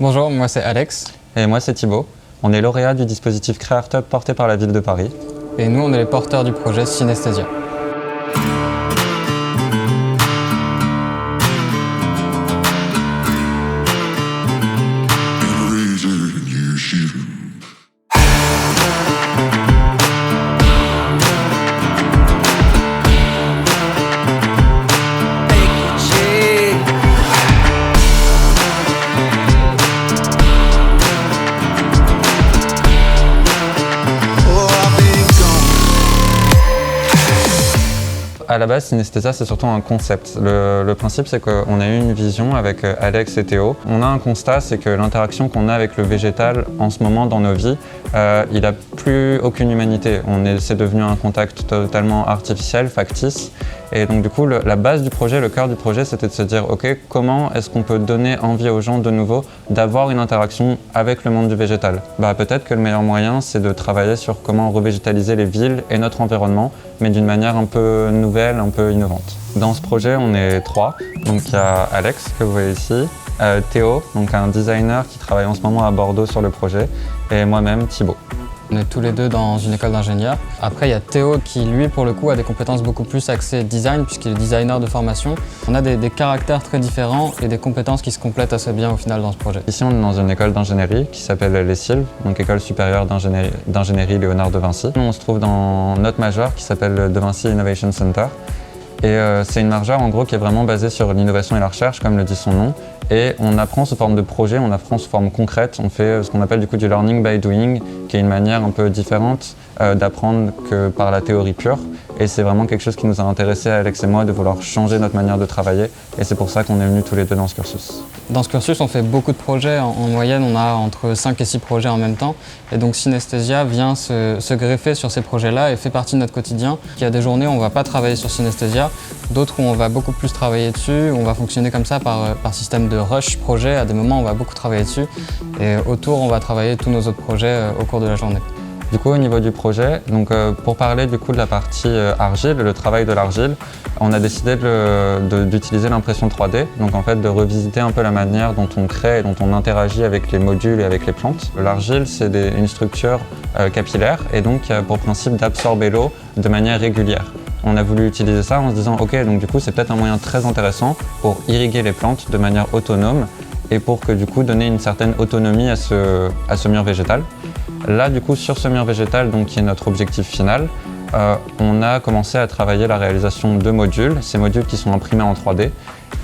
Bonjour, moi c'est Alex. Et moi c'est Thibaut. On est lauréat du dispositif CréArtUp porté par la ville de Paris. Et nous on est les porteurs du projet Synesthésia. À la base, Synesthésia, c'est surtout un concept. Le principe, c'est qu'on a eu une vision avec Alex et Théo. On a un constat, c'est que l'interaction qu'on a avec le végétal en ce moment dans nos vies, il n'a plus aucune humanité. C'est devenu un contact totalement artificiel, factice. Et donc du coup, la base du projet, le cœur du projet, c'était de se dire, ok, comment est-ce qu'on peut donner envie aux gens de nouveau d'avoir une interaction avec le monde du végétal? Peut-être que le meilleur moyen, c'est de travailler sur comment revégétaliser les villes et notre environnement, mais d'une manière un peu nouvelle, un peu innovante. Dans ce projet, on est 3. Donc il y a Alex, que vous voyez ici, Théo, donc un designer qui travaille en ce moment à Bordeaux sur le projet, et moi-même, Thibaut. On est tous les deux dans une école d'ingénieur. Après, il y a Théo qui, lui, pour le coup, a des compétences beaucoup plus axées design, puisqu'il est designer de formation. On a des caractères très différents et des compétences qui se complètent assez bien au final dans ce projet. Ici, on est dans une école d'ingénierie qui s'appelle les Sylves, donc École supérieure d'ingénierie Léonard de Vinci. Nous, on se trouve dans notre majeure qui s'appelle De Vinci Innovation Center. Et c'est une majeure en gros qui est vraiment basée sur l'innovation et la recherche, comme le dit son nom. Et on apprend sous forme de projet, on apprend sous forme concrète. On fait ce qu'on appelle du coup du learning by doing, qui est une manière un peu différente d'apprendre que par la théorie pure. Et c'est vraiment quelque chose qui nous a intéressé, Alex et moi, de vouloir changer notre manière de travailler. Et c'est pour ça qu'on est venus tous les deux dans ce cursus. Dans ce cursus, on fait beaucoup de projets. En moyenne, on a entre 5 et 6 projets en même temps. Et donc Synesthésia vient se greffer sur ces projets-là et fait partie de notre quotidien. Il y a des journées où on ne va pas travailler sur Synesthésia, d'autres où on va beaucoup plus travailler dessus. On va fonctionner comme ça par système de rush projet. À des moments, on va beaucoup travailler dessus. Et autour, on va travailler tous nos autres projets au cours de la journée. Du coup, au niveau du projet, donc, pour parler du coup de la partie argile, le travail de l'argile, on a décidé d'utiliser l'impression 3D, donc en fait de revisiter un peu la manière dont on crée et dont on interagit avec les modules et avec les plantes. L'argile, c'est une structure capillaire et donc qui a pour principe d'absorber l'eau de manière régulière. On a voulu utiliser ça en se disant, ok, donc du coup c'est peut-être un moyen très intéressant pour irriguer les plantes de manière autonome et pour que du coup donner une certaine autonomie à ce mur végétal. Là, du coup, sur ce mur végétal, donc, qui est notre objectif final, on a commencé à travailler la réalisation de modules, ces modules qui sont imprimés en 3D.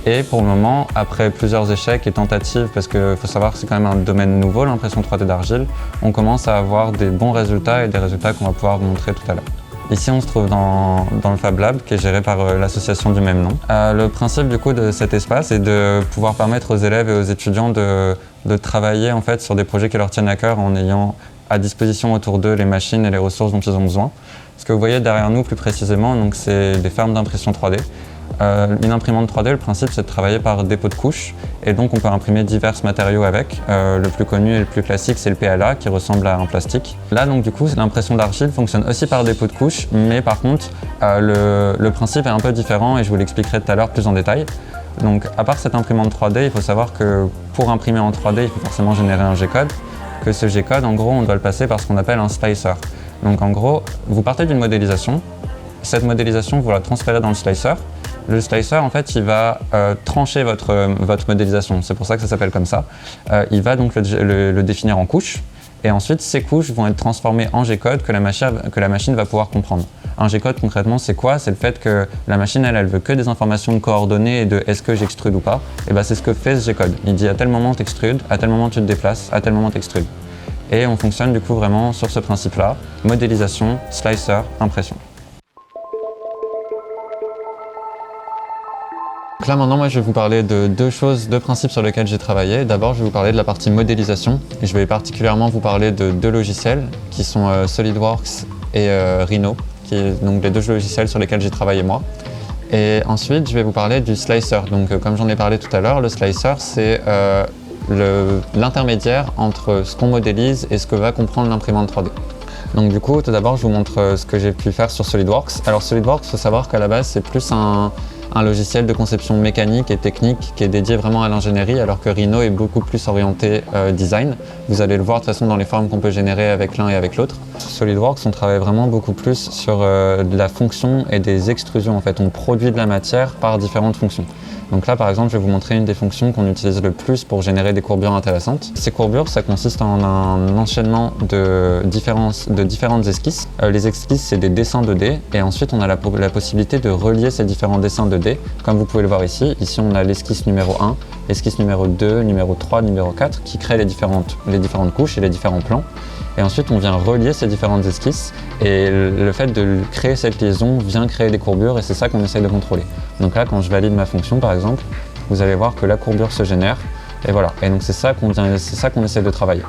Et pour le moment, après plusieurs échecs et tentatives, parce qu'il faut savoir que c'est quand même un domaine nouveau, l'impression 3D d'argile, on commence à avoir des bons résultats et des résultats qu'on va pouvoir vous montrer tout à l'heure. Ici, on se trouve dans le Fab Lab, qui est géré par l'association du même nom. Le principe du coup de cet espace est de pouvoir permettre aux élèves et aux étudiants de travailler en fait sur des projets qui leur tiennent à cœur en ayant à disposition autour d'eux les machines et les ressources dont ils ont besoin. Ce que vous voyez derrière nous plus précisément, c'est des fermes d'impression 3D. Une imprimante 3D, le principe c'est de travailler par dépôt de couches et donc on peut imprimer divers matériaux avec. Le plus connu et le plus classique c'est le PLA qui ressemble à un plastique. Là donc du coup l'impression d'argile fonctionne aussi par dépôt de couches, mais par contre le principe est un peu différent et je vous l'expliquerai tout à l'heure plus en détail. Donc à part cette imprimante 3D, il faut savoir que pour imprimer en 3D il faut forcément générer un G-code. Que ce G-code, en gros, on doit le passer par ce qu'on appelle un slicer. Donc en gros, vous partez d'une modélisation. Cette modélisation, vous la transférez dans le slicer. Le slicer, en fait, il va trancher votre modélisation. C'est pour ça que ça s'appelle comme ça. Il va donc le définir en couches. Et ensuite, ces couches vont être transformées en G-code que la machine va pouvoir comprendre. Un G-code, concrètement, c'est quoi? C'est le fait que la machine, elle veut que des informations de coordonnées et de est-ce que j'extrude ou pas. Et c'est ce que fait ce G-code. Il dit à tel moment t'extrudes, à tel moment tu te déplaces, à tel moment t'extrudes. Et on fonctionne du coup vraiment sur ce principe-là. Modélisation, slicer, impression. Donc là maintenant, moi je vais vous parler de deux principes sur lesquels j'ai travaillé. D'abord, je vais vous parler de la partie modélisation. Et je vais particulièrement vous parler de deux logiciels qui sont SolidWorks et Rhino, qui est donc les deux logiciels sur lesquels j'ai travaillé moi. Et ensuite, je vais vous parler du slicer. Donc comme j'en ai parlé tout à l'heure, le slicer c'est l'intermédiaire entre ce qu'on modélise et ce que va comprendre l'imprimante 3D. Donc du coup, tout d'abord, je vous montre ce que j'ai pu faire sur SolidWorks. Alors SolidWorks, il faut savoir qu'à la base, c'est plus un un logiciel de conception mécanique et technique qui est dédié vraiment à l'ingénierie, alors que Rhino est beaucoup plus orienté design. Vous allez le voir de toute façon dans les formes qu'on peut générer avec l'un et avec l'autre. Sur SolidWorks, on travaille vraiment beaucoup plus sur de la fonction et des extrusions. En fait, on produit de la matière par différentes fonctions. Donc là, par exemple, je vais vous montrer une des fonctions qu'on utilise le plus pour générer des courbures intéressantes. Ces courbures, ça consiste en un enchaînement de différentes esquisses. Les esquisses, c'est des dessins 2D, et ensuite on a la possibilité de relier ces différents dessins 2D. Comme vous pouvez le voir ici, on a l'esquisse numéro 1, l'esquisse numéro 2, numéro 3, numéro 4, qui créent les différentes couches et les différents plans. Et ensuite, on vient relier ces différentes esquisses, et le fait de créer cette liaison vient créer des courbures, et c'est ça qu'on essaie de contrôler. Donc là, quand je valide ma fonction, par exemple, vous allez voir que la courbure se génère, et voilà. Et donc c'est ça qu'on essaie de travailler.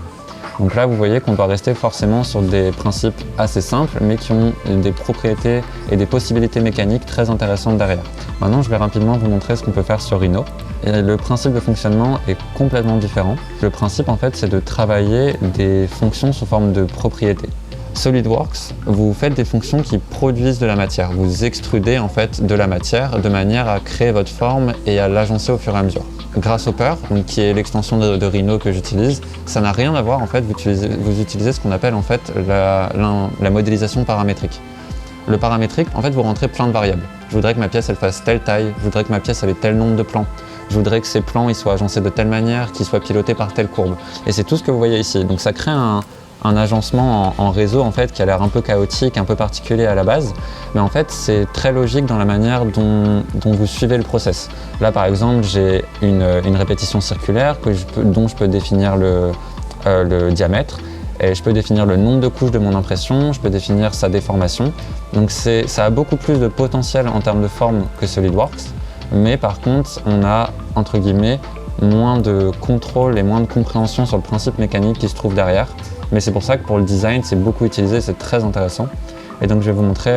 Donc là, vous voyez qu'on doit rester forcément sur des principes assez simples, mais qui ont des propriétés et des possibilités mécaniques très intéressantes derrière. Maintenant, je vais rapidement vous montrer ce qu'on peut faire sur Rhino. Et le principe de fonctionnement est complètement différent. Le principe, en fait, c'est de travailler des fonctions sous forme de propriétés. SolidWorks, vous faites des fonctions qui produisent de la matière. Vous extrudez en fait de la matière de manière à créer votre forme et à l'agencer au fur et à mesure. Grasshopper, qui est l'extension de Rhino que j'utilise, ça n'a rien à voir. En fait, vous utilisez ce qu'on appelle en fait la modélisation paramétrique. Le paramétrique, en fait, vous rentrez plein de variables. Je voudrais que ma pièce elle fasse telle taille, je voudrais que ma pièce ait tel nombre de plans. Je voudrais que ces plans ils soient agencés de telle manière, qu'ils soient pilotés par telle courbe. Et c'est tout ce que vous voyez ici. Donc ça crée un agencement en réseau en fait, qui a l'air un peu chaotique, un peu particulier à la base. Mais en fait, c'est très logique dans la manière dont vous suivez le process. Là, par exemple, j'ai une répétition circulaire dont je peux définir le diamètre. Et je peux définir le nombre de couches de mon impression, je peux définir sa déformation. Donc ça a beaucoup plus de potentiel en termes de forme que SolidWorks. Mais par contre, on a, entre guillemets, moins de contrôle et moins de compréhension sur le principe mécanique qui se trouve derrière. Mais c'est pour ça que pour le design, c'est beaucoup utilisé, c'est très intéressant. Et donc je vais vous montrer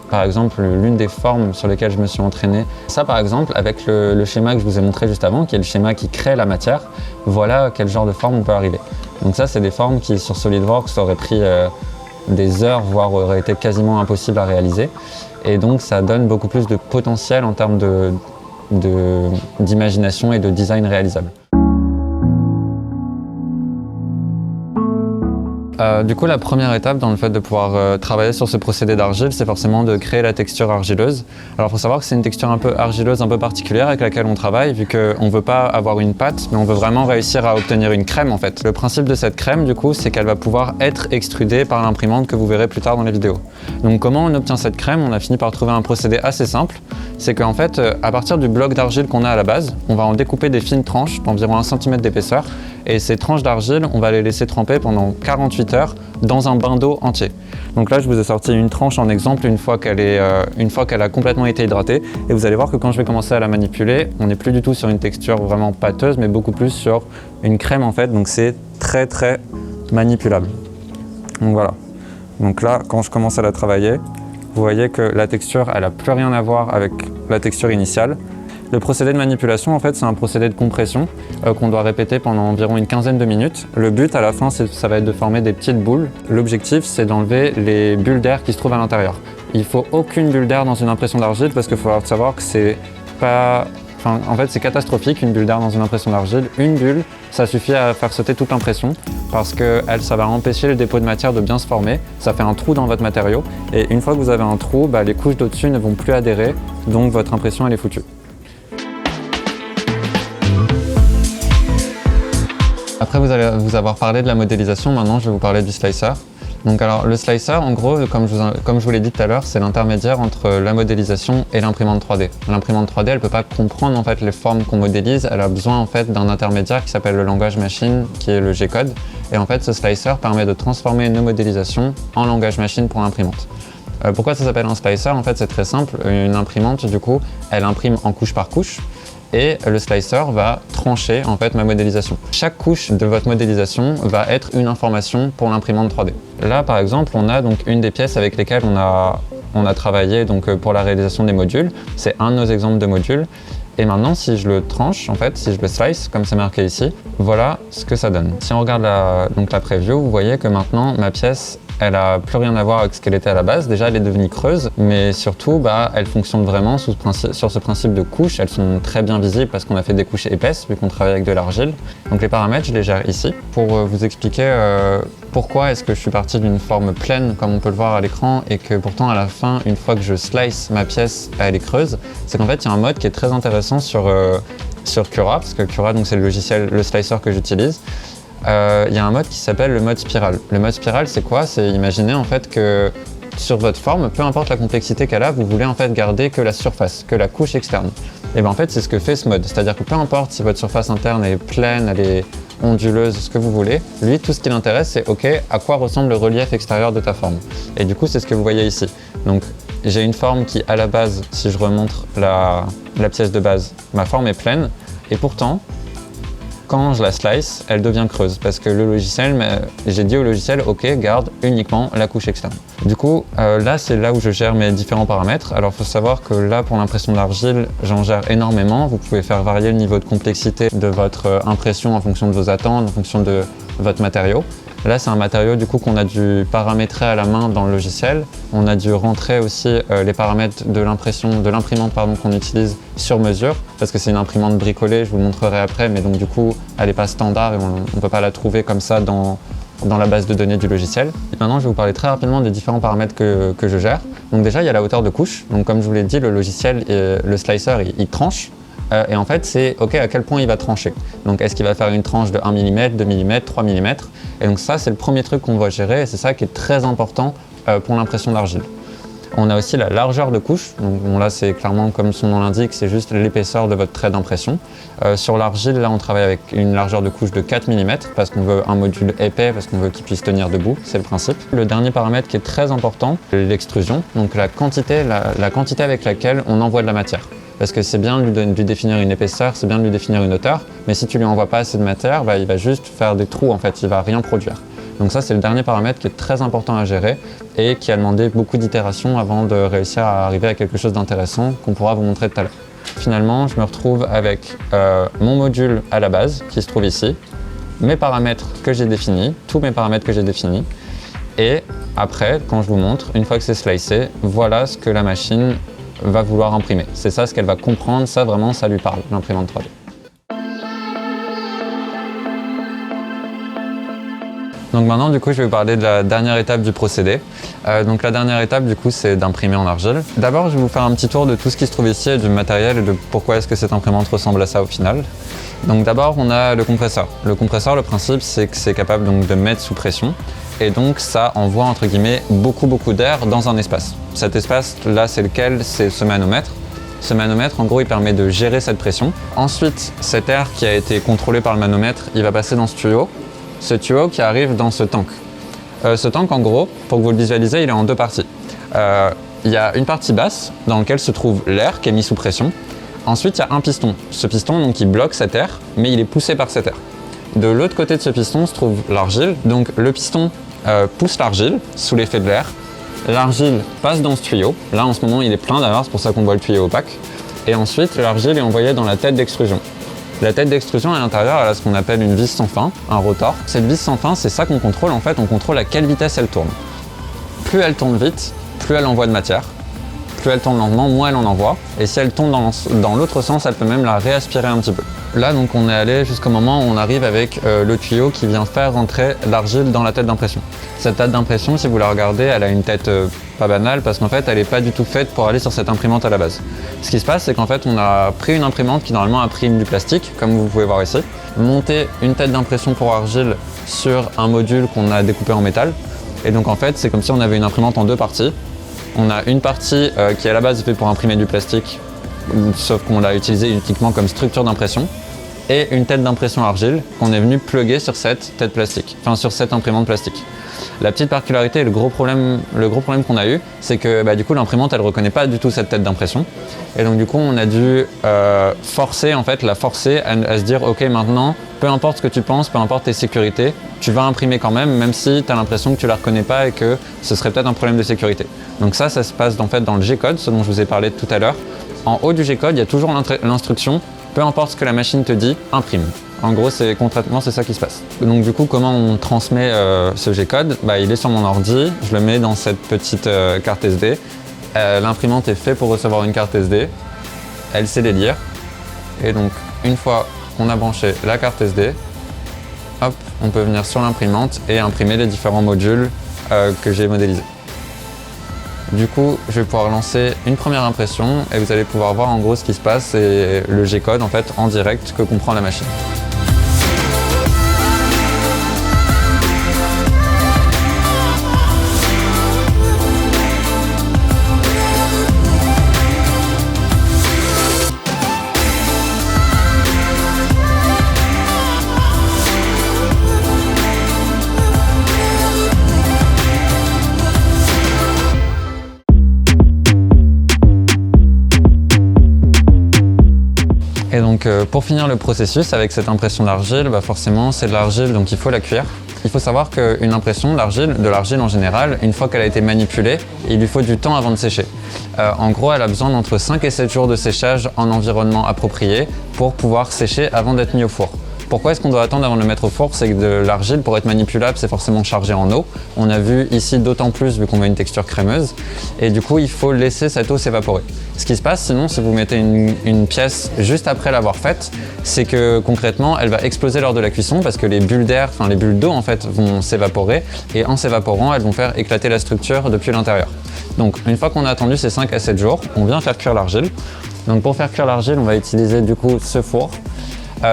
par exemple l'une des formes sur lesquelles je me suis entraîné. Ça par exemple, avec le schéma que je vous ai montré juste avant, qui est le schéma qui crée la matière, voilà quel genre de forme on peut arriver. Donc ça, c'est des formes qui sur SolidWorks auraient pris des heures, voire auraient été quasiment impossibles à réaliser. Et donc ça donne beaucoup plus de potentiel en termes d'imagination et de design réalisable. Du coup, la première étape dans le fait de pouvoir travailler sur ce procédé d'argile, c'est forcément de créer la texture argileuse. Alors, il faut savoir que c'est une texture un peu argileuse, un peu particulière avec laquelle on travaille, vu qu'on ne veut pas avoir une pâte, mais on veut vraiment réussir à obtenir une crème en fait. Le principe de cette crème, du coup, c'est qu'elle va pouvoir être extrudée par l'imprimante que vous verrez plus tard dans les vidéos. Donc, comment on obtient cette crème? On a fini par trouver un procédé assez simple. C'est qu'en fait, à partir du bloc d'argile qu'on a à la base, on va en découper des fines tranches d'environ 1 cm d'épaisseur. Et ces tranches d'argile, on va les laisser tremper pendant 48 heures dans un bain d'eau entier. Donc là, je vous ai sorti une tranche en exemple une fois qu'elle a complètement été hydratée. Et vous allez voir que quand je vais commencer à la manipuler, on n'est plus du tout sur une texture vraiment pâteuse, mais beaucoup plus sur une crème en fait. Donc c'est très très manipulable. Donc voilà. Donc là, quand je commence à la travailler, vous voyez que la texture, elle n'a plus rien à voir avec la texture initiale. Le procédé de manipulation, en fait, c'est un procédé de compression qu'on doit répéter pendant environ une quinzaine de minutes. Le but, à la fin, ça va être de former des petites boules. L'objectif, c'est d'enlever les bulles d'air qui se trouvent à l'intérieur. Il ne faut aucune bulle d'air dans une impression d'argile parce qu'il faut savoir que c'est pas... en fait, c'est catastrophique, une bulle d'air dans une impression d'argile. Une bulle, ça suffit à faire sauter toute l'impression parce que ça va empêcher le dépôt de matière de bien se former. Ça fait un trou dans votre matériau. Et une fois que vous avez un trou, les couches d'au-dessus ne vont plus adhérer, donc votre impression, elle est foutue. Après vous avoir parlé de la modélisation, maintenant je vais vous parler du slicer. Donc alors le slicer, en gros, comme je vous l'ai dit tout à l'heure, c'est l'intermédiaire entre la modélisation et l'imprimante 3D. L'imprimante 3D, elle ne peut pas comprendre en fait les formes qu'on modélise, elle a besoin en fait d'un intermédiaire qui s'appelle le langage machine, qui est le G-code. Et en fait, ce slicer permet de transformer nos modélisations en langage machine pour l'imprimante. Pourquoi ça s'appelle un slicer? En fait, c'est très simple. Une imprimante, du coup, elle imprime en couche par couche. Et le slicer va trancher en fait ma modélisation. Chaque couche de votre modélisation va être une information pour l'imprimante 3D. Là par exemple, on a donc une des pièces avec lesquelles on a travaillé donc, pour la réalisation des modules. C'est un de nos exemples de modules. Et maintenant, si je le tranche, en fait, si je le slice, comme c'est marqué ici, voilà ce que ça donne. Si on regarde la preview, vous voyez que maintenant, ma pièce, elle a plus rien à voir avec ce qu'elle était à la base. Déjà, elle est devenue creuse, mais surtout, elle fonctionne vraiment sur ce principe de couches. Elles sont très bien visibles parce qu'on a fait des couches épaisses, vu qu'on travaille avec de l'argile. Donc les paramètres, je les gère ici. Pour vous expliquer pourquoi est-ce que je suis parti d'une forme pleine, comme on peut le voir à l'écran, et que pourtant, à la fin, une fois que je slice ma pièce, elle est creuse, c'est qu'en fait, il y a un mode qui est très intéressant sur Cura, parce que Cura, donc c'est le logiciel, le slicer que j'utilise. Il y a un mode qui s'appelle le mode spirale. Le mode spirale, c'est quoi? C'est imaginer en fait que sur votre forme, peu importe la complexité qu'elle a, vous voulez en fait garder que la surface, que la couche externe. Et bien en fait, c'est ce que fait ce mode. C'est-à-dire que peu importe si votre surface interne est pleine, elle est onduleuse, ce que vous voulez, lui, tout ce qui l'intéresse, c'est OK, à quoi ressemble le relief extérieur de ta forme. Et du coup, c'est ce que vous voyez ici. Donc, j'ai une forme qui, à la base, si je remontre la pièce de base, ma forme est pleine, et pourtant, quand je la slice, elle devient creuse parce que le logiciel, j'ai dit au logiciel, OK, garde uniquement la couche externe. Du coup, là, c'est là où je gère mes différents paramètres. Alors, il faut savoir que là, pour l'impression d'argile, j'en gère énormément. Vous pouvez faire varier le niveau de complexité de votre impression en fonction de vos attentes, en fonction de votre matériau. Là, c'est un matériau du coup qu'on a dû paramétrer à la main dans le logiciel. On a dû rentrer aussi les paramètres de l'imprimante qu'on utilise sur mesure, parce que c'est une imprimante bricolée, je vous le montrerai après, mais donc du coup, elle n'est pas standard et on ne peut pas la trouver comme ça dans la base de données du logiciel. Et maintenant, je vais vous parler très rapidement des différents paramètres que je gère. Donc déjà, il y a la hauteur de couche. Donc comme je vous l'ai dit, le logiciel, le slicer, il tranche. Et en fait, c'est OK à quel point il va trancher. Donc, est-ce qu'il va faire une tranche de 1 mm, 2 mm, 3 mm? Et donc ça, c'est le premier truc qu'on va gérer et c'est ça qui est très important pour l'impression d'argile. On a aussi la largeur de couche. Donc bon, là, c'est clairement, comme son nom l'indique, c'est juste l'épaisseur de votre trait d'impression. Sur l'argile, là, on travaille avec une largeur de couche de 4 mm parce qu'on veut un module épais, parce qu'on veut qu'il puisse tenir debout, c'est le principe. Le dernier paramètre qui est très important, c'est l'extrusion. Donc la quantité avec laquelle on envoie de la matière. Parce que c'est bien de lui définir une épaisseur, c'est bien de lui définir une hauteur, mais si tu lui envoies pas assez de matière, il va juste faire des trous en fait, il va rien produire. Donc ça, c'est le dernier paramètre qui est très important à gérer et qui a demandé beaucoup d'itérations avant de réussir à arriver à quelque chose d'intéressant qu'on pourra vous montrer tout à l'heure. Finalement, je me retrouve avec mon module à la base, qui se trouve ici, mes paramètres que j'ai définis, tous mes paramètres que j'ai définis, et après, quand je vous montre, une fois que c'est slicé, voilà ce que la machine va vouloir imprimer. C'est ça ce qu'elle va comprendre, ça vraiment, ça lui parle, l'imprimante 3D. Donc maintenant, du coup, je vais vous parler de la dernière étape du procédé. Donc la dernière étape, du coup, c'est d'imprimer en argile. D'abord, je vais vous faire un petit tour de tout ce qui se trouve ici et du matériel et de pourquoi est-ce que cette imprimante ressemble à ça au final. Donc d'abord, on a le compresseur. Le compresseur, le principe, c'est que c'est capable donc, de mettre sous pression. Et donc ça envoie entre guillemets beaucoup d'air dans un espace. Cet espace là c'est lequel? C'est ce manomètre. Ce manomètre en gros il permet de gérer cette pression. Ensuite cet air qui a été contrôlé par le manomètre il va passer dans ce tuyau qui arrive dans ce tank. Ce tank en gros pour que vous le visualisez il est en deux parties. Il y a une partie basse dans laquelle se trouve l'air qui est mis sous pression. Ensuite il y a un piston. Ce piston donc il bloque cet air mais il est poussé par cet air. De l'autre côté de ce piston se trouve l'argile. Donc le piston pousse l'argile sous l'effet de l'air. L'argile passe dans ce tuyau. Là, en ce moment, il est plein d'air, c'est pour ça qu'on voit le tuyau opaque. Et ensuite, l'argile est envoyée dans la tête d'extrusion. La tête d'extrusion, à l'intérieur, elle a ce qu'on appelle une vis sans fin, un rotor. Cette vis sans fin, c'est ça qu'on contrôle. En fait, on contrôle à quelle vitesse elle tourne. Plus elle tourne vite, plus elle envoie de matière. Plus elle tourne lentement, moins elle en envoie. Et si elle tourne dans l'autre sens, elle peut même la réaspirer un petit peu. Là, donc, on est allé jusqu'au moment où on arrive avec le tuyau qui vient faire rentrer l'argile dans la tête d'impression. Cette tête d'impression, si vous la regardez, elle a une tête pas banale parce qu'en fait, elle n'est pas du tout faite pour aller sur cette imprimante à la base. Ce qui se passe, c'est qu'en fait, on a pris une imprimante qui normalement imprime du plastique, comme vous pouvez voir ici, monté une tête d'impression pour argile sur un module qu'on a découpé en métal. Et donc, en fait, c'est comme si on avait une imprimante en deux parties. On a une partie qui à la base est faite pour imprimer du plastique, sauf qu'on l'a utilisé uniquement comme structure d'impression, et une tête d'impression argile qu'on est venu plugger sur cette tête plastique, enfin sur cette imprimante plastique. La petite particularité et le gros problème qu'on a eu, c'est que du coup l'imprimante elle reconnaît pas du tout cette tête d'impression, et donc du coup on a dû la forcer à se dire ok maintenant, peu importe ce que tu penses, peu importe tes sécurités, tu vas imprimer quand même si tu as l'impression que tu la reconnais pas et que ce serait peut-être un problème de sécurité. Donc ça se passe en fait dans le G-code, ce dont je vous ai parlé tout à l'heure. En haut du G-code, il y a toujours l'instruction, peu importe ce que la machine te dit, imprime. En gros, concrètement, c'est ça qui se passe. Donc du coup, comment on transmet ce G-code? Il est sur mon ordi, je le mets dans cette petite carte SD. L'imprimante est faite pour recevoir une carte SD, elle sait les lire. Et donc, une fois qu'on a branché la carte SD, hop, on peut venir sur l'imprimante et imprimer les différents modules que j'ai modélisés. Du coup, je vais pouvoir lancer une première impression et vous allez pouvoir voir en gros ce qui se passe et le G-code en fait en direct que comprend la machine. Et donc pour finir le processus avec cette impression d'argile, forcément c'est de l'argile donc il faut la cuire. Il faut savoir qu'une impression de l'argile en général, une fois qu'elle a été manipulée, il lui faut du temps avant de sécher. En gros, elle a besoin d'entre 5 et 7 jours de séchage en environnement approprié pour pouvoir sécher avant d'être mis au four. Pourquoi est-ce qu'on doit attendre avant de le mettre au four? C'est que de l'argile, pour être manipulable, c'est forcément chargé en eau. On a vu ici d'autant plus vu qu'on a une texture crémeuse. Et du coup, il faut laisser cette eau s'évaporer. Ce qui se passe sinon, si vous mettez une pièce juste après l'avoir faite, c'est que concrètement, elle va exploser lors de la cuisson parce que les bulles d'air, enfin les bulles d'eau en fait, vont s'évaporer. Et en s'évaporant, elles vont faire éclater la structure depuis l'intérieur. Donc une fois qu'on a attendu ces 5 à 7 jours, on vient faire cuire l'argile. Donc pour faire cuire l'argile, on va utiliser du coup ce four.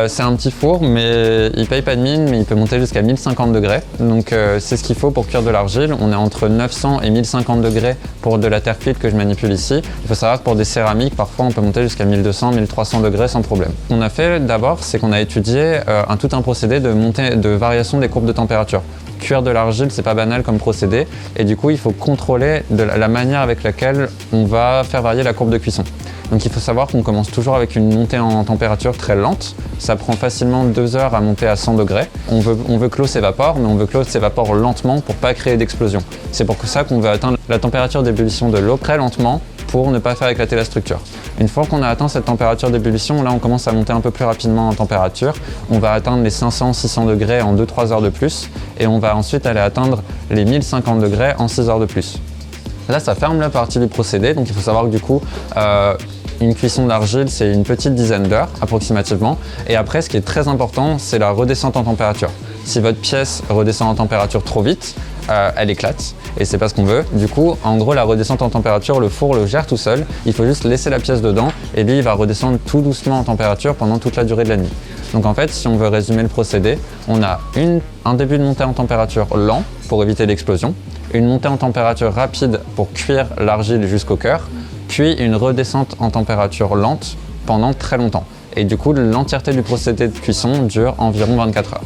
C'est un petit four, mais il paye pas de mine, mais il peut monter jusqu'à 1050 degrés. Donc c'est ce qu'il faut pour cuire de l'argile. On est entre 900 et 1050 degrés pour de la terre cuite que je manipule ici. Il faut savoir que pour des céramiques, parfois on peut monter jusqu'à 1200, 1300 degrés sans problème. Ce qu'on a fait d'abord, c'est qu'on a étudié tout un procédé de variation des courbes de température. Cuire de l'argile, c'est pas banal comme procédé, et du coup il faut contrôler la manière avec laquelle on va faire varier la courbe de cuisson. Donc il faut savoir qu'on commence toujours avec une montée en température très lente. Ça prend facilement 2 heures à monter à 100 degrés. On veut que l'eau s'évapore, mais on veut que l'eau s'évapore lentement pour pas créer d'explosion. C'est pour ça qu'on veut atteindre la température d'ébullition de l'eau très lentement pour ne pas faire éclater la structure. Une fois qu'on a atteint cette température d'ébullition, là on commence à monter un peu plus rapidement en température. On va atteindre les 500-600 degrés en 2-3 heures de plus et on va ensuite aller atteindre les 1050 degrés en 6 heures de plus. Là ça ferme la partie du procédé, donc il faut savoir que du coup une cuisson d'argile, c'est une petite dizaine d'heures approximativement. Et après, ce qui est très important, c'est la redescente en température. Si votre pièce redescend en température trop vite, elle éclate et c'est pas ce qu'on veut. Du coup, en gros, la redescente en température, le four le gère tout seul. Il faut juste laisser la pièce dedans et lui, il va redescendre tout doucement en température pendant toute la durée de la nuit. Donc en fait, si on veut résumer le procédé, on a un début de montée en température lent pour éviter l'explosion, une montée en température rapide pour cuire l'argile jusqu'au cœur, puis une redescente en température lente pendant très longtemps. Et du coup, l'entièreté du procédé de cuisson dure environ 24 heures.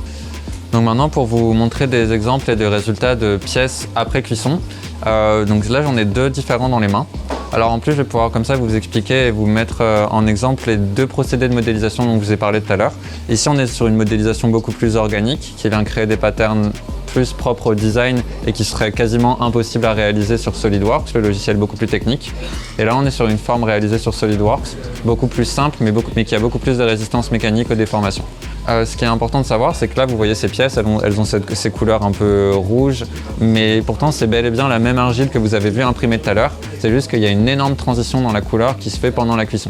Donc maintenant, pour vous montrer des exemples et des résultats de pièces après cuisson, donc là j'en ai 2 différents dans les mains. Alors en plus, je vais pouvoir comme ça vous expliquer et vous mettre en exemple les 2 procédés de modélisation dont je vous ai parlé tout à l'heure. Ici, on est sur une modélisation beaucoup plus organique qui vient créer des patterns plus propre au design et qui serait quasiment impossible à réaliser sur SolidWorks, le logiciel beaucoup plus technique. Et là, on est sur une forme réalisée sur SolidWorks, beaucoup plus simple, mais qui a beaucoup plus de résistance mécanique aux déformations. Ce qui est important de savoir, c'est que là, vous voyez ces pièces, elles ont ces couleurs un peu rouges, mais pourtant, c'est bel et bien la même argile que vous avez vu imprimée tout à l'heure. C'est juste qu'il y a une énorme transition dans la couleur qui se fait pendant la cuisson.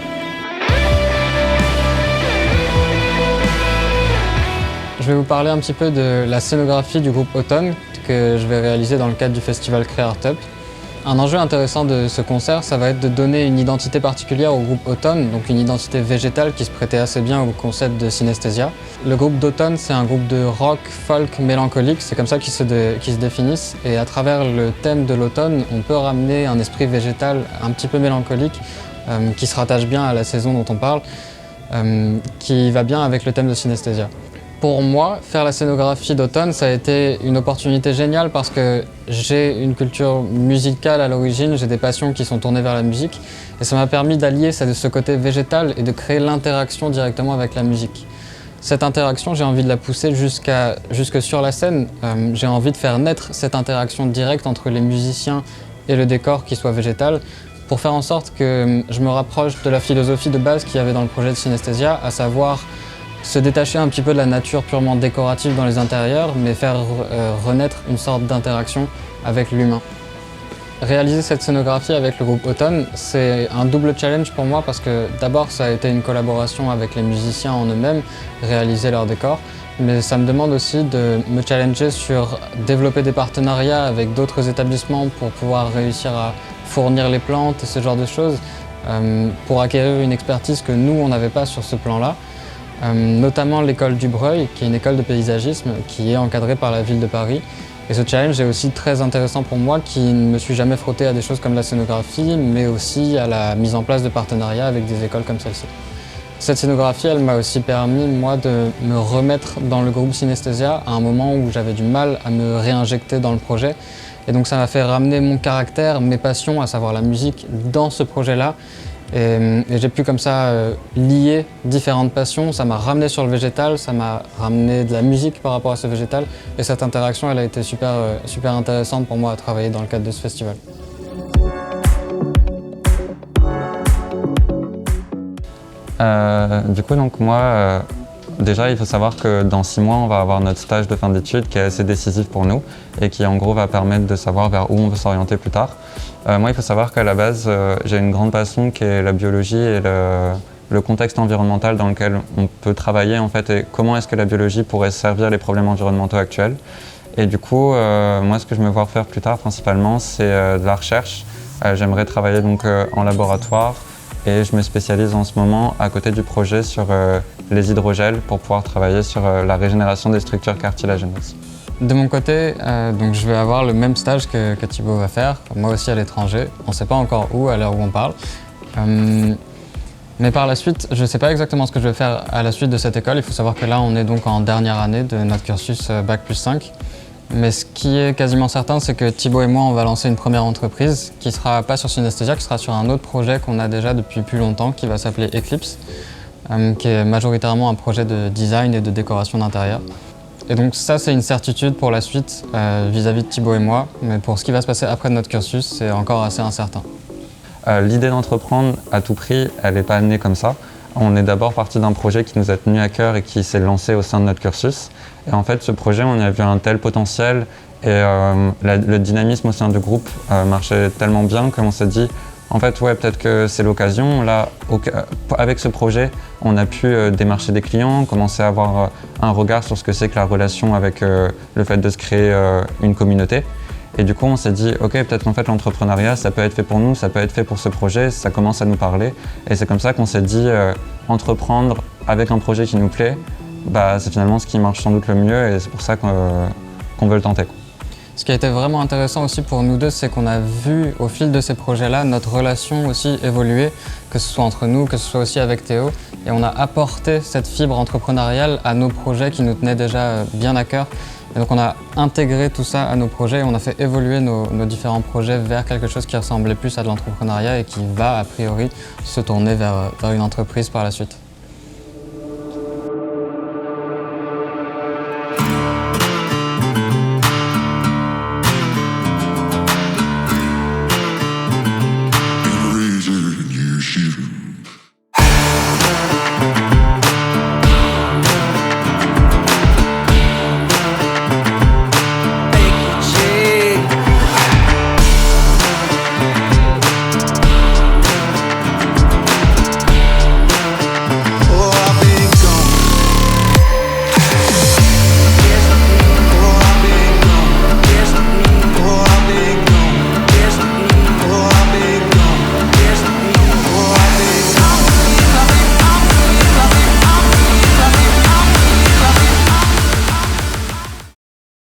Je vais vous parler un petit peu de la scénographie du groupe Automne que je vais réaliser dans le cadre du festival Creartup. Un enjeu intéressant de ce concert, ça va être de donner une identité particulière au groupe Automne, donc une identité végétale qui se prêtait assez bien au concept de Synesthesia. Le groupe d'Automne, c'est un groupe de rock, folk, mélancolique, c'est comme ça qu'ils se définissent. Et à travers le thème de l'automne, on peut ramener un esprit végétal un petit peu mélancolique qui se rattache bien à la saison dont on parle, qui va bien avec le thème de Synesthesia. Pour moi, faire la scénographie d'automne, ça a été une opportunité géniale parce que j'ai une culture musicale à l'origine, j'ai des passions qui sont tournées vers la musique et ça m'a permis d'allier ce côté végétal et de créer l'interaction directement avec la musique. Cette interaction, j'ai envie de la pousser jusque sur la scène. J'ai envie de faire naître cette interaction directe entre les musiciens et le décor qui soit végétal pour faire en sorte que je me rapproche de la philosophie de base qu'il y avait dans le projet de Synesthesia, à savoir se détacher un petit peu de la nature purement décorative dans les intérieurs, mais faire renaître une sorte d'interaction avec l'humain. Réaliser cette scénographie avec le groupe Automne, c'est un double challenge pour moi parce que d'abord ça a été une collaboration avec les musiciens en eux-mêmes, réaliser leurs décors, mais ça me demande aussi de me challenger sur développer des partenariats avec d'autres établissements pour pouvoir réussir à fournir les plantes et ce genre de choses, pour acquérir une expertise que nous on n'avait pas sur ce plan-là. Notamment l'école du Breuil, qui est une école de paysagisme qui est encadrée par la ville de Paris. Et ce challenge est aussi très intéressant pour moi qui ne me suis jamais frotté à des choses comme la scénographie, mais aussi à la mise en place de partenariats avec des écoles comme celle-ci. Cette scénographie, elle m'a aussi permis, moi, de me remettre dans le groupe Synesthésia à un moment où j'avais du mal à me réinjecter dans le projet. Et donc ça m'a fait ramener mon caractère, mes passions, à savoir la musique, dans ce projet-là. Et j'ai pu comme ça lier différentes passions. Ça m'a ramené sur le végétal, ça m'a ramené de la musique par rapport à ce végétal. Et cette interaction, elle a été super intéressante pour moi à travailler dans le cadre de ce festival. Du coup, donc moi, déjà, il faut savoir que dans 6 mois, on va avoir notre stage de fin d'études qui est assez décisif pour nous et qui, en gros, va permettre de savoir vers où on veut s'orienter plus tard. Moi, il faut savoir qu'à la base, j'ai une grande passion qui est la biologie et le contexte environnemental dans lequel on peut travailler, en fait, et comment est-ce que la biologie pourrait servir les problèmes environnementaux actuels. Et du coup, moi, ce que je me vois faire plus tard, principalement, c'est de la recherche. J'aimerais travailler donc en laboratoire. Et je me spécialise en ce moment à côté du projet sur les hydrogels pour pouvoir travailler sur la régénération des structures cartilagineuses. De mon côté, donc je vais avoir le même stage que Thibaut va faire, moi aussi à l'étranger. On ne sait pas encore où à l'heure où on parle. Mais par la suite, je ne sais pas exactement ce que je vais faire à la suite de cette école. Il faut savoir que là, on est donc en dernière année de notre cursus Bac+5. Mais ce qui est quasiment certain, c'est que Thibaut et moi, on va lancer une première entreprise qui sera pas sur Synesthésia, qui sera sur un autre projet qu'on a déjà depuis plus longtemps, qui va s'appeler Eclipse, qui est majoritairement un projet de design et de décoration d'intérieur. Et donc ça, c'est une certitude pour la suite vis-à-vis de Thibaut et moi, mais pour ce qui va se passer après notre cursus, c'est encore assez incertain. L'idée d'entreprendre à tout prix, elle n'est pas née comme ça. On est d'abord parti d'un projet qui nous a tenu à cœur et qui s'est lancé au sein de notre cursus. Et en fait, ce projet, on y a vu un tel potentiel et le dynamisme au sein du groupe marchait tellement bien qu'on s'est dit, en fait, ouais, peut-être que c'est l'occasion. Là, avec ce projet, on a pu démarcher des clients, commencer à avoir un regard sur ce que c'est que la relation avec le fait de se créer une communauté. Et du coup, on s'est dit, ok, peut-être qu'en fait, l'entrepreneuriat, ça peut être fait pour nous, ça peut être fait pour ce projet, ça commence à nous parler. Et c'est comme ça qu'on s'est dit, entreprendre avec un projet qui nous plaît, bah, c'est finalement ce qui marche sans doute le mieux et c'est pour ça qu'on veut le tenter. Ce qui a été vraiment intéressant aussi pour nous deux, c'est qu'on a vu au fil de ces projets-là notre relation aussi évoluer, que ce soit entre nous, que ce soit aussi avec Théo. Et on a apporté cette fibre entrepreneuriale à nos projets qui nous tenaient déjà bien à cœur. Et donc on a intégré tout ça à nos projets et on a fait évoluer nos différents projets vers quelque chose qui ressemblait plus à de l'entrepreneuriat et qui va a priori se tourner vers une entreprise par la suite.